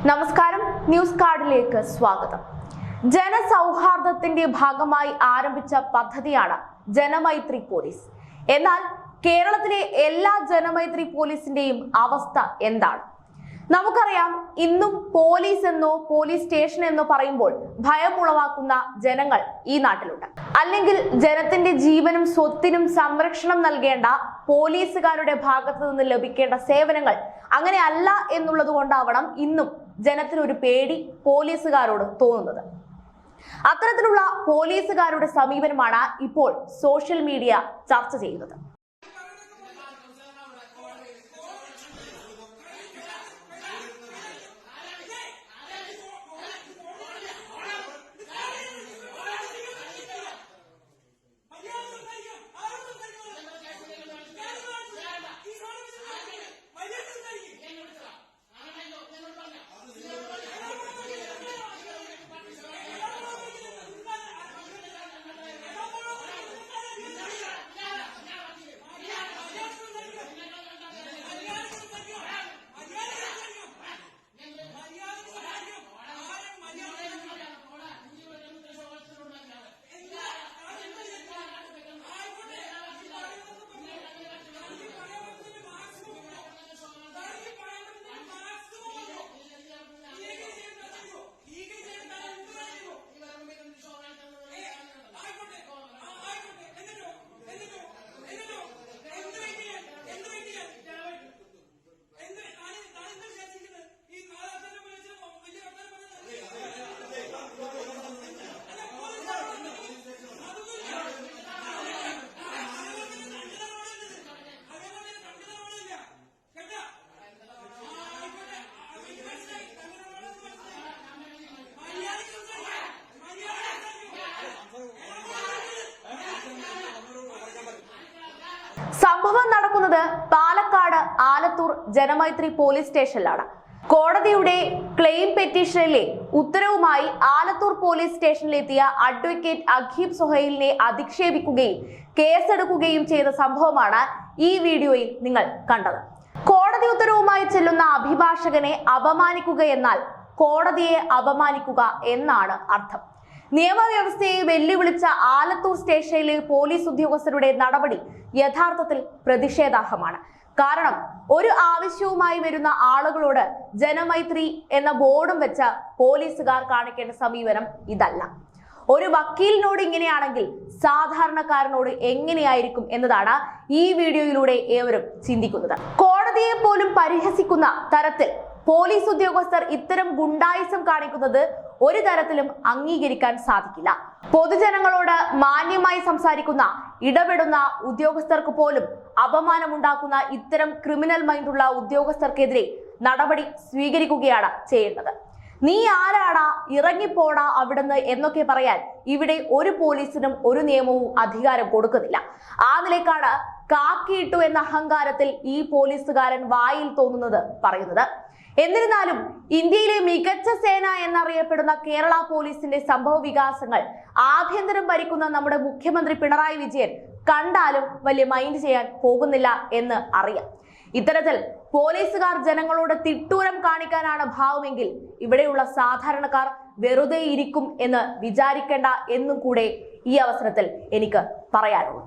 നമസ്കാരം, ന്യൂസ് കാർഡിലേക്ക് സ്വാഗതം. ജനസൗഹാർദ്ദത്തിന്റെ ഭാഗമായി ആരംഭിച്ച പദ്ധതിയാണ് ജനമൈത്രി പോലീസ്. എന്നാൽ കേരളത്തിലെ എല്ലാ ജനമൈത്രി പോലീസിന്റെയും അവസ്ഥ എന്താണ്? നമുക്കറിയാം, ഇന്നും പോലീസ് എന്നോ പോലീസ് സ്റ്റേഷൻ എന്നോ പറയുമ്പോൾ ഭയമുളവാക്കുന്ന ജനങ്ങൾ ഈ നാട്ടിലുണ്ട്. അല്ലെങ്കിൽ ജനത്തിന്റെ ജീവനും സ്വത്തിനും സംരക്ഷണം നൽകേണ്ട പോലീസുകാരുടെ ഭാഗത്തു നിന്ന് ലഭിക്കേണ്ട സേവനങ്ങൾ അങ്ങനെ അല്ല എന്നുള്ളത് കൊണ്ടാവണം ഇന്നും ജനത്തിനൊരു പേടി പോലീസുകാരോട് തോന്നുന്നത്. അത്തരത്തിലുള്ള പോലീസുകാരുടെ സമീപനമാണ് ഇപ്പോൾ സോഷ്യൽ മീഡിയ ചർച്ച ചെയ്യുന്നത്. സംഭവം നടക്കുന്നത് പാലക്കാട് ആലത്തൂർ ജനമൈത്രി പോലീസ് സ്റ്റേഷനിലാണ്. കോടതിയുടെ ക്ലെയിം പെറ്റീഷനിലെ ഉത്തരവുമായി ആലത്തൂർ പോലീസ് സ്റ്റേഷനിലെത്തിയ അഡ്വക്കേറ്റ് അഖീബ് സുഹൈലിനെ അധിക്ഷേപിക്കുകയും കേസെടുക്കുകയും ചെയ്ത സംഭവമാണ് ഈ വീഡിയോയിൽ നിങ്ങൾ കണ്ടത്. കോടതി ഉത്തരവുമായി ചെല്ലുന്ന അഭിഭാഷകനെ അപമാനിക്കുക എന്നാൽ കോടതിയെ അപമാനിക്കുക എന്നാണ് അർത്ഥം. നിയമവ്യവസ്ഥയെ വെല്ലുവിളിച്ച ആലത്തൂർ സ്റ്റേഷനിലെ പോലീസ് ഉദ്യോഗസ്ഥരുടെ നടപടി യഥാർത്ഥത്തിൽ പ്രതിഷേധാർഹമാണ്. കാരണം ഒരു ആവശ്യവുമായി വരുന്ന ആളുകളോട് ജനമൈത്രി എന്ന ബോർഡും വെച്ച പോലീസുകാർ കാണിക്കേണ്ട സമീപനം ഇതല്ല. ഒരു വക്കീലിനോട് ഇങ്ങനെയാണെങ്കിൽ സാധാരണക്കാരനോട് എങ്ങനെയായിരിക്കും എന്നതാണ് ഈ വീഡിയോയിലൂടെ ഏവരും ചിന്തിക്കുന്നത്. കോടതിയെ പോലും പരിഹസിക്കുന്ന തരത്തിൽ പോലീസ് ഉദ്യോഗസ്ഥർ ഇത്തരം ഗുണ്ടായിസം കാണിക്കുന്നത് ഒരു തരത്തിലും അംഗീകരിക്കാൻ സാധിക്കില്ല. പൊതുജനങ്ങളോട് മാന്യമായി സംസാരിക്കുന്ന, ഇടപെടുന്ന ഉദ്യോഗസ്ഥർക്ക് പോലും അപമാനമുണ്ടാക്കുന്ന ഇത്തരം ക്രിമിനൽ മൈൻഡുള്ള ഉദ്യോഗസ്ഥർക്കെതിരെ നടപടി സ്വീകരിക്കുകയാണ് ചെയ്യേണ്ടത്. നീ ആരാടാ, ഇറങ്ങിപ്പോടാ അവിടുന്ന് എന്നൊക്കെ പറയാൻ ഇവിടെ ഒരു പോലീസിനും ഒരു നിയമവും അധികാരം കൊടുക്കുന്നില്ല. ആ നിലയ്ക്കാണ് കാക്കിയിട്ടു എന്ന അഹങ്കാരത്തിൽ ഈ പോലീസുകാരൻ വായിൽ തോന്നുന്നത് പറയുന്നത്. എന്നിരുന്നാലും ഇന്ത്യയിലെ മികച്ച സേന എന്നറിയപ്പെടുന്ന കേരള പോലീസിന്റെ സംഭവ വികാസങ്ങൾ ആഭ്യന്തരം ഭരിക്കുന്ന നമ്മുടെ മുഖ്യമന്ത്രി പിണറായി വിജയൻ കണ്ടാലും വലിയ മൈൻഡ് ചെയ്യാൻ പോകുന്നില്ല എന്ന് അറിയാം. ഇത്തരത്തിൽ പോലീസുകാർ ജനങ്ങളോട് തിട്ടൂരം കാണിക്കാനാണ് ഭാവമെങ്കിൽ ഇവിടെയുള്ള സാധാരണക്കാർ വെറുതെ ഇരിക്കും എന്ന് വിചാരിക്കേണ്ട എന്നും കൂടെ ഈ അവസരത്തിൽ എനിക്ക് പറയാനുള്ളൂ.